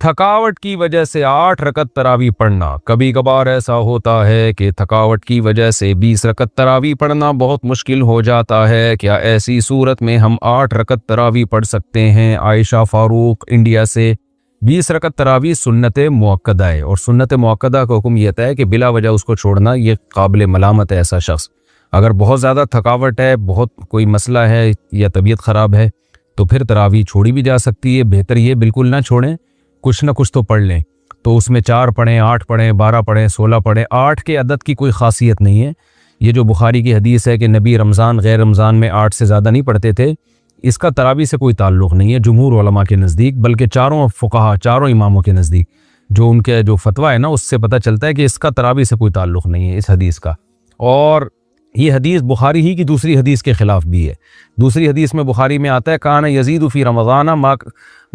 थकावट की वजह से 8 रकत तरावी पढ़ना। कभी कभार ऐसा होता है कि थकावट की वजह से 20 रकत तरावी पढ़ना बहुत मुश्किल हो जाता है। क्या ऐसी सूरत में हम 8 रकत तरावी पढ़ सकते हैं? आयशा फारूक इंडिया से। 20 रकत तरावी सुन्नत मुअक्कदा है, और सुन्नत मुअक्कदा का हुक्म यह है कि बिला वजह उसको छोड़ना ये काबिल मलामत है। ऐसा शख्स अगर बहुत ज़्यादा थकावट है, बहुत कोई मसला है या तबीयत ख़राब है, तो फिर तरावी छोड़ी भी जा सकती है। बेहतर ये बिल्कुल ना छोड़ें, कुछ ना कुछ तो पढ़ लें। तो उसमें 4 पढ़ें, 8 पढ़ें, 12 पढ़ें, 16 पढ़ें। 8 के अदद की कोई ख़ासियत नहीं है। ये जो बुखारी की हदीस है कि नबी रमज़ान गैर रमज़ान में 8 से ज़्यादा नहीं पढ़ते थे, इसका तरावी से कोई ताल्लुक़ नहीं है जुमहूर उलमा के नज़दीक, बल्कि चारों फ़ुक़हा, चारों इमामों के नज़दीक जो उनके जो फतवा है ना, उससे पता चलता है कि इसका तरावी से कोई ताल्लुक़ नहीं है इस हदीस का। और ये हदीस बुखारी ही की दूसरी हदीस के ख़िलाफ़ भी है। दूसरी हदीस में बुखारी में आता है काना यजीदु फ़ी रमज़ाना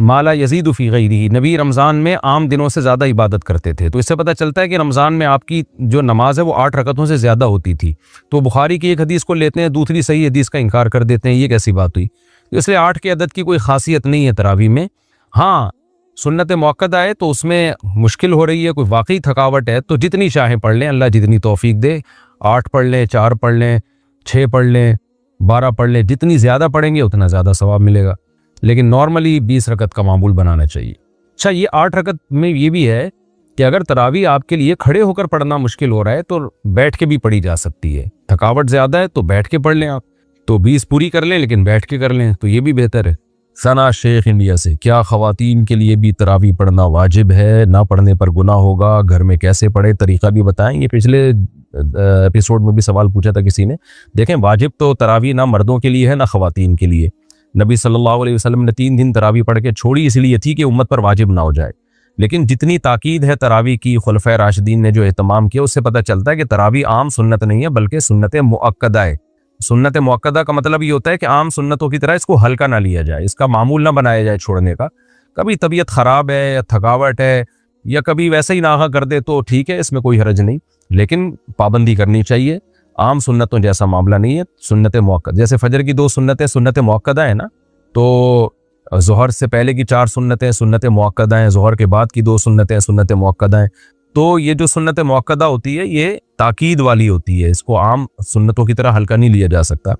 माला यजीदु फ़ी गैरिही। नबी रमज़ान में आम दिनों से ज़्यादा इबादत करते थे। तो इससे पता चलता है कि रमज़ान में आपकी जो नमाज है वो 8 रकतों से ज़्यादा होती थी। तो बुखारी की एक हदीस को लेते हैं, दूसरी सही हदीस का इनकार कर देते हैं। ये कैसी बात हुई? इसलिए 8 के अदद की कोई ख़ासियत नहीं है तरावी में। हाँ, सुन्नत मुअक्कदा है तो उसमें मुश्किल हो रही है, कोई वाकई थकावट है, तो जितनी चाहें पढ़ लें, अल्लाह जितनी तौफीक दे। 8 पढ़ लें, 4 पढ़ लें, 6 पढ़ लें, 12 पढ़ लें। जितनी ज़्यादा पढ़ेंगे उतना ज़्यादा सवाब मिलेगा, लेकिन नॉर्मली 20 रकत का मामूल बनाना चाहिए। अच्छा, ये 8 रकत में ये भी है कि अगर तरावी आपके लिए खड़े होकर पढ़ना मुश्किल हो रहा है तो बैठ के भी पढ़ी जा सकती है। थकावट ज़्यादा है तो बैठ के पढ़ लें आप, तो 20 पूरी कर लें, लेकिन बैठ के कर लें तो ये भी बेहतर है। सना शेख इंडिया से। क्या ख़वातीन के लिए भी तरावी पढ़ना वाजिब है? ना पढ़ने पर गुनाह होगा? घर में कैसे पढ़े, तरीक़ा भी बताएं। ये पिछले एपिसोड में भी सवाल पूछा था किसी ने। देखें, वाजिब तो तरावी ना मर्दों के लिए है ना ख़वातीन के लिए। नबी सल्लल्लाहु अलैहि वसल्लम ने 3 दिन तरावी पढ़ के छोड़ी इसलिए थी कि उम्मत पर वाजिब ना हो जाए। लेकिन जितनी ताकीद है तरावी की, खुलफाए राशिदीन ने जो एहतमाम किया, उससे पता चलता है कि तरावी आम सुन्नत नहीं है बल्कि सुन्नत मुअक्कदा है। सुन्नत मुअक्कदा का मतलब ये होता है कि आम सुन्नतों की तरह इसको हल्का ना लिया जाए, इसका मामूल ना बनाया जाए छोड़ने का। कभी तबीयत ख़राब है या थकावट है या कभी वैसे ही नागा कर दे तो ठीक है, इसमें कोई हरज नहीं, लेकिन पाबंदी करनी चाहिए। आम सुन्नतों जैसा मामला नहीं है। सुन्नत मुअक्कदा जैसे फजर की 2 सुन्नतें सुन्नत मुअक्कदा है ना, तो ज़ोहर से पहले की 4 सुन्नतें सुन्नत मुअक्कदा हैं, ज़ोहर के बाद की 2 सुन्नतें सुन्नत मुअक्कदा हैं। तो ये जो सुन्नत मुअक्कदा होती है ये ताकीद वाली होती है, इसको आम सुन्नतों की तरह हल्का नहीं लिया जा सकता।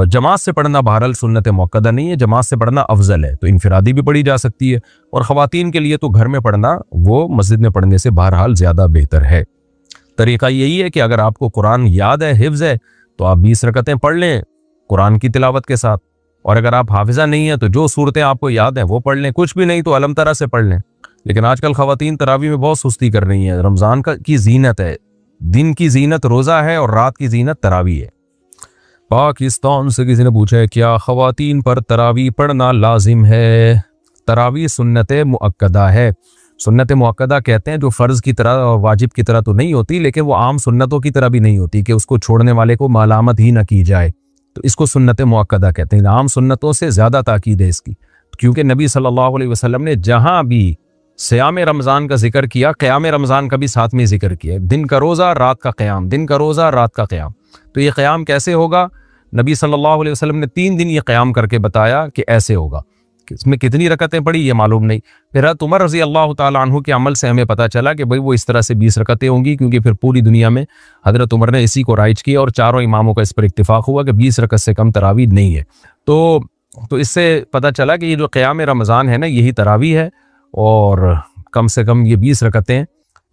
जमात से पढ़ना बहरहाल सुन्नत मुअक्कदा नहीं है, जमात से पढ़ना अफजल है, तो इनफरादी भी पढ़ी जा सकती है। और ख़वातीन के लिए तो घर में पढ़ना वो मस्जिद में पढ़ने से बहरहाल ज़्यादा बेहतर है। तरीक़ा यही है कि अगर आपको कुरान याद है, हिफ्ज़ है, तो आप 20 रकतें पढ़ लें कुरान की तिलावत के साथ। और अगर आप हाफिज़ा नहीं है तो जो सूरतें आपको याद हैं वो पढ़ लें, कुछ भी नहीं तो अलम तरा से पढ़ लें। लेकिन आजकल ख़वातीन तरावी में बहुत सुस्ती कर रही हैं। रमज़ान की जीनत है, दिन की जीनत रोज़ा है और रात की जीनत तरावी है। पाकिस्तान से किसी ने पूछा है क्या ख़वातीन पर तरावी पढ़ना लाजिम है? तरावी सुन्नत मुअक्कदा है। सुन्नत मुअक्कदा कहते हैं जो फ़र्ज़ की तरह और वाजिब की तरह तो नहीं होती, लेकिन वो आम सुन्नतों की तरह भी नहीं होती कि उसको छोड़ने वाले को मालामत ही ना की जाए, तो इसको सुन्नत मुअक्कदा कहते हैं। आम सुन्नतों से ज़्यादा ताकीद है इसकी, क्योंकि नबी सल्लल्लाहु अलैहि वसल्लम ने जहाँ भी सियाम रमज़ान का जिक्र किया, क़याम रमज़ान का भी साथ में जिक्र किया। दिन का रोज़ा, रात का क़याम, दिन का रोज़ा, रात का क़याम। तो ये क़याम कैसे होगा? नबी सल्लल्लाहु अलैहि वसल्लम ने 3 दिन ये क़याम करके बताया कि ऐसे होगा। इसमें कितनी रकतें पड़ी ये मालूम नहीं। फिर हज़रत उमर रज़ी अल्लाह ताला अन्हु के अमल से हमें पता चला कि भाई वो इस तरह से 20 रकतें होंगी, क्योंकि फिर पूरी दुनिया में हज़रत उमर ने इसी को राइज किया और चारों इमामों का इस पर इत्तिफाक हुआ कि 20 रकत से कम तरावी नहीं है। तो इससे पता चला कि ये जो क़याम रमज़ान है ना, यही तरावी है, और कम से कम ये 20 रकतें।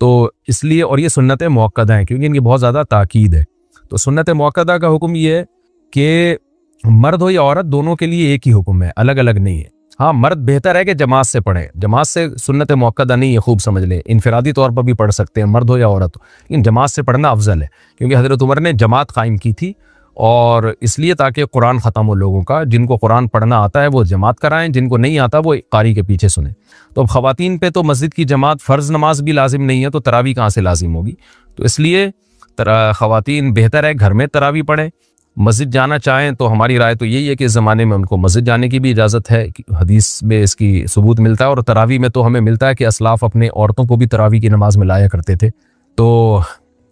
तो इसलिए, और ये सुन्नत मुअक्कदा है क्योंकि इनकी बहुत ज़्यादा ताकीद है। तो सुन्नत मुअक्कदा का हुक्म ये है कि मर्द हो या औरत दोनों के लिए एक ही हुक्म है, अलग अलग नहीं है। हाँ, मर्द बेहतर है कि जमात से पढ़ें, जमात से सुन्नत मुअक्कदा नहीं है, खूब समझ लें, इनफरादी तौर पर भी पढ़ सकते हैं मर्द हो या औरत हो, लेकिन जमात से पढ़ना अफजल है, क्योंकि हज़रत उमर ने जमात कायम की थी, और इसलिए ताकि कुरान ख़त्म हो लोगों का। जिनको कुरान पढ़ना आता है वो जमात कराएं, जिनको नहीं आता वो कारी के पीछे सुने। तो अब ख़वातीन पे तो मस्जिद की जमात, फ़र्ज़ नमाज भी लाजिम नहीं है, तो तरावी कहाँ से लाजिम होगी? तो इसलिए ख़वातीन बेहतर है घर में तरावी पढ़ें। मस्जिद जाना चाहें तो हमारी राय तो यही है कि इस ज़माने में उनको मस्जिद जाने की भी इजाज़त है, हदीस में इसकी सबूत मिलता है। और तरावी में तो हमें मिलता है कि असलाफ़ अपने औरतों को भी तरावी की नमाज में लाया करते थे। तो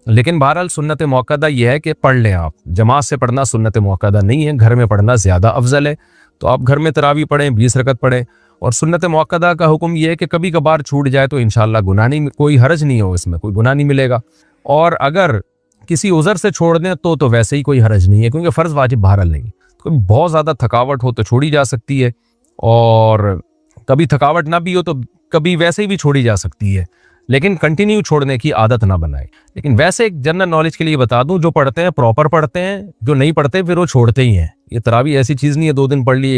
लेकिन बहरहाल सुन्नत मुअक्कदा ये है कि पढ़ लें आप, जमात से पढ़ना सुन्नत मुअक्कदा नहीं है, घर में पढ़ना ज़्यादा अफजल है। तो आप घर में तरावी पढ़ें, 20 रकत पढ़ें। और सुन्नत मुअक्कदा का हुक्म यह है कि कभी कभार छूट जाए तो इंशाल्लाह गुनाह नहीं, कोई हर्ज नहीं हो, इसमें कोई गुनाह नहीं मिलेगा। और अगर किसी उज़र से छोड़ दें तो वैसे ही कोई हर्ज नहीं है, क्योंकि फ़र्ज़ वाजिब बहरहाल नहीं। तो बहुत ज़्यादा थकावट हो तो छोड़ी जा सकती है, और कभी थकावट ना भी हो तो कभी वैसे ही भी छोड़ी जा सकती है, लेकिन कंटिन्यू छोड़ने की आदत ना बनाए। लेकिन वैसे एक जनरल नॉलेज के लिए बता दूं, जो पढ़ते हैं प्रॉपर पढ़ते हैं, जो नहीं पढ़ते फिर वो छोड़ते ही हैं। ये तरावी ऐसी चीज़ नहीं है 2 दिन पढ़ ली